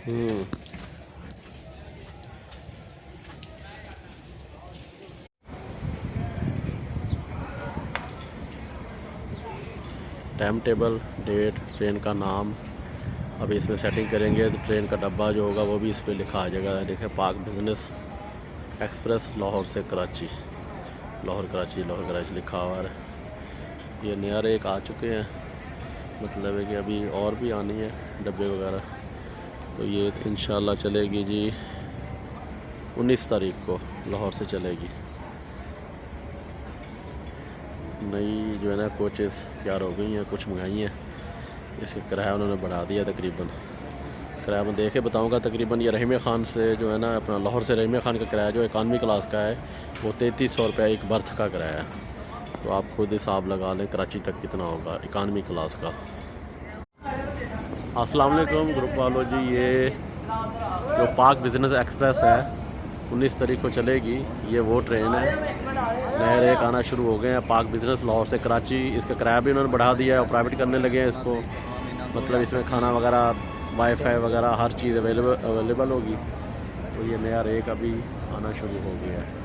Time table, date, train का नाम अभी इसमें सेटिंग करेंगे तो ट्रेन का डब्बा जो होगा वो भी इस पर लिखा आ जाएगा। देखें, पाक बिज़नेस एक्सप्रेस लाहौर से कराची, लाहौर कराची लिखा हुआ है। ये नया रेक आ चुके हैं, मतलब है कि अभी और भी आनी है डब्बे वगैरह। तो ये इंशाल्लाह चलेगी जी 19 तारीख को लाहौर से चलेगी। नई जो है ना कोचेस तैयार हो गई हैं, कुछ मंगाई हैं। इसका किराया उन्होंने बढ़ा दिया तकरीबन। किराया मैं देख के बताऊँगा। तकरीबन ये रहीम खान से जो है ना अपना लाहौर से रहीम खान का किराया जो इकानमी क्लास का है वो 3300 रुपये एक बर्थ का किराया है। तो आप खुद हिसाब लगा लें कराची तक कितना होगा इकानमी क्लास का। अस्सलाम वालेकुम ग्रुप वालों जी, ये जो पाक बिज़नेस एक्सप्रेस है 19 तारीख को चलेगी। ये वो ट्रेन है, नए रेक आना शुरू हो गए हैं। पाक बिज़नेस लाहौर से कराची, इसका किराया भी उन्होंने बढ़ा दिया है और प्राइवेट करने लगे हैं इसको। मतलब इसमें खाना वगैरह, वाईफाई वगैरह हर चीज़ अवेलेबल होगी। तो ये नया रेक अभी आना शुरू हो गया है।